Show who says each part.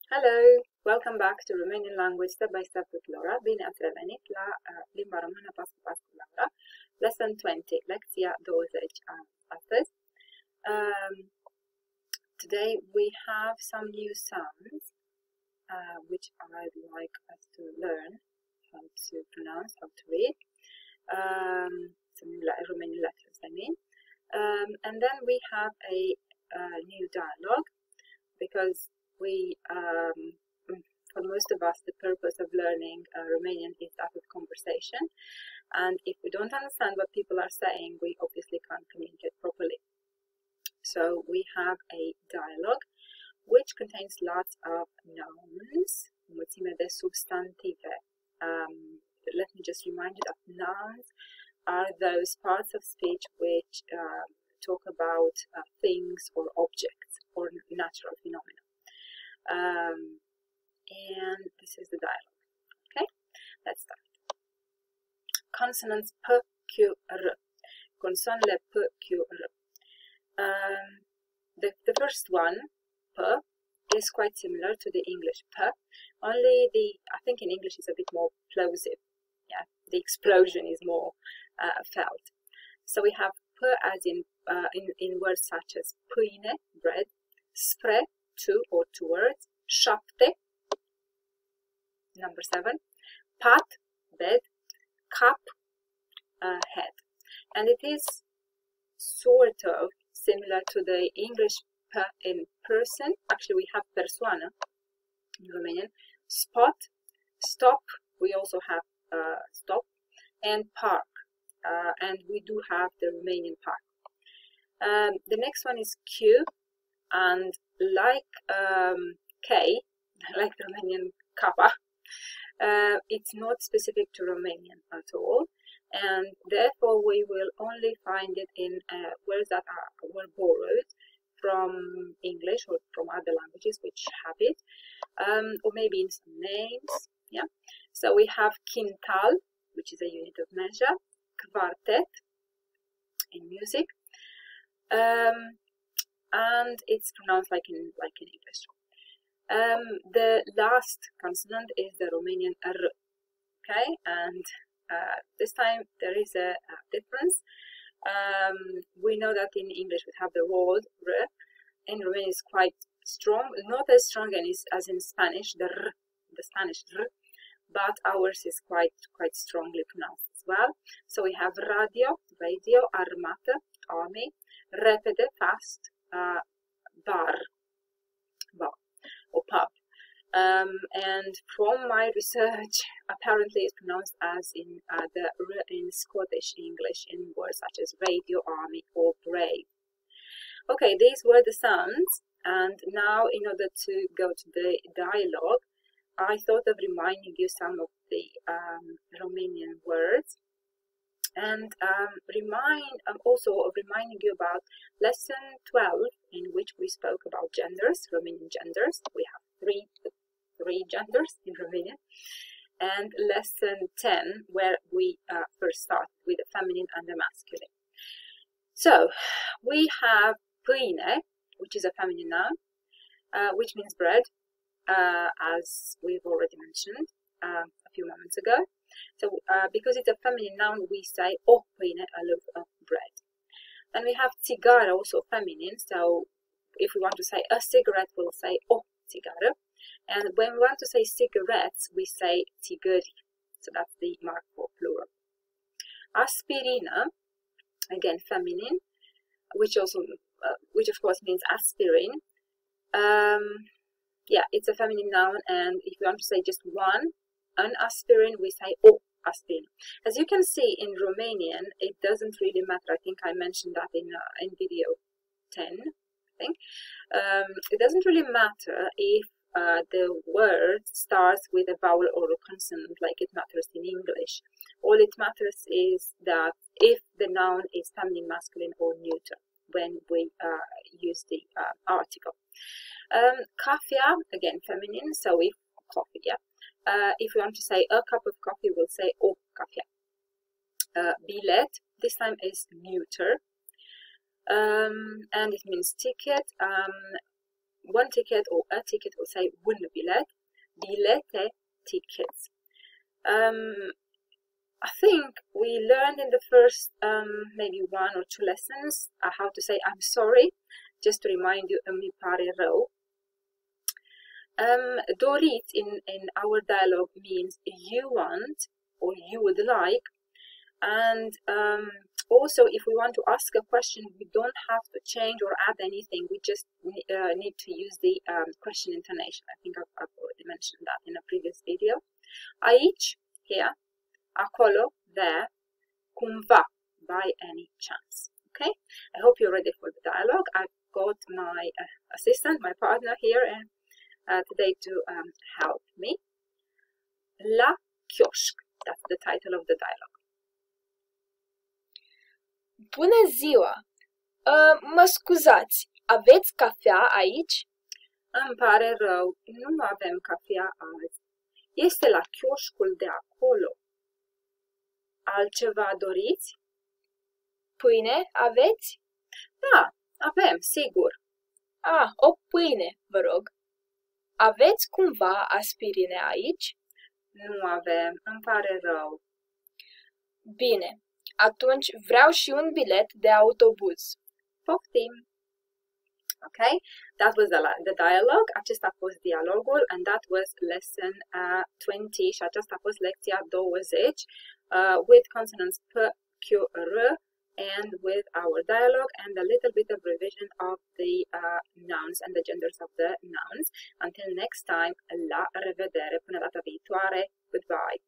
Speaker 1: Hello, welcome back to Romanian language step by step with Laura. Bine ați revenit la limba română pas cu pas cu Laura. Lesson 20, lecția 20 astăzi. Today we have some new sounds which I'd like us to learn how to pronounce, how to read. Some Romanian letters, I mean. And then we have a new dialogue because for most of us, the purpose of learning Romanian is that of conversation. And if we don't understand what people are saying, we obviously can't communicate properly. So we have a dialogue which contains lots of nouns, mulțime de substantive. Let me just remind you that nouns are those parts of speech which talk about things or objects or natural phenomena. And this is the dialogue. Okay, let's start. Consonants P, Q, R. Consonele P, Q, R. The first one, P, is quite similar to the English P, only I think in English it's a bit more plosive. Yeah, the explosion is more felt. So we have P as in words such as pâine, bread, spre, to or towards, șapte, number 7, pat, bed, cap, head. And it is sort of similar to the English P in person. Actually, we have persoană in Romanian, spot, stop, we also have stop, and park. And we do have the Romanian park. The next one is Q, and like K, like the Romanian kappa, it's not specific to Romanian at all, and therefore we will only find it in words that were borrowed from English or from other languages which have it, or maybe in some names. Yeah. So we have quintal, which is a unit of measure, quartet in music. And it's pronounced like in English. The last consonant is the Romanian R. Okay, and this time there is a difference. We know that in English we have the rolled R. In Romanian it's quite strong, not as strong as in Spanish, the Spanish R, but ours is quite strongly pronounced as well. So we have radio, armată, army, repede, fast, bar or pub. And from my research, apparently it's pronounced as in the R in Scottish English in words such as radio, army, or brave. Okay, these were the sounds, and now in order to go to the dialogue, I thought of reminding you some of the Romanian words, and also of reminding you about lesson 12, in which we spoke about genders, Romanian genders. We have three genders in Romanian, and lesson 10, where we first start with the feminine and the masculine. So we have pâine, which is a feminine noun, which means bread, as we've already mentioned a few moments ago. So because it's a feminine noun, we say o pâine, a loaf of bread. Then we have țigară, also feminine. So if we want to say a cigarette, we'll say o țigară. And when we want to say cigarettes, we say țigări. So that's the mark for plural. Aspirină, again feminine, which of course means aspirin. Yeah, it's a feminine noun, and if we want to say just an aspirin, we say o aspirin. As you can see in Romanian, it doesn't really matter. I think I mentioned that in video 10, I think. It doesn't really matter if the word starts with a vowel or a consonant like it matters in English. All it matters is that if the noun is feminine, masculine, or neuter when we use the article. Cafea, again feminine, so if coffee, yeah. If we want to say a cup of coffee, we'll say o cafea. Bilet, this time is neuter, and it means ticket. one ticket or a ticket, we'll say un bilet, bilete, tickets. I think we learned in the first maybe 1 or 2 lessons how to say I'm sorry. Just to remind you, îmi pare rău. Doriți in our dialogue means you want or you would like. And also, if we want to ask a question, we don't have to change or add anything. We just need to use the question intonation. I think I've already mentioned that in a previous video. Aici, here, acolo, there, cumva, by any chance. Okay? I hope you're ready for the dialogue. I've got my assistant, my partner here today to help me. La chioșc. That's the title of the dialogue.
Speaker 2: Bună ziua! Mă scuzați, aveți cafea aici?
Speaker 1: Îmi pare rău, nu avem cafea azi. Este la chioșcul de acolo. Altceva doriți?
Speaker 2: Pâine aveți?
Speaker 1: Da, avem, sigur.
Speaker 2: O pâine, vă rog. Aveți cumva aspirine aici?
Speaker 1: Nu avem, îmi pare rău.
Speaker 2: Bine, atunci vreau și un bilet de autobuz.
Speaker 1: Poftim! Okay, that was the dialogue. Acesta a fost dialogul and that was lesson 20 și aceasta a fost lecția 20 with consonants P, Q, R and with our dialogue and a little bit of revision of the nouns and the genders of the nouns. Until next time, la revedere, până data viitoare, goodbye!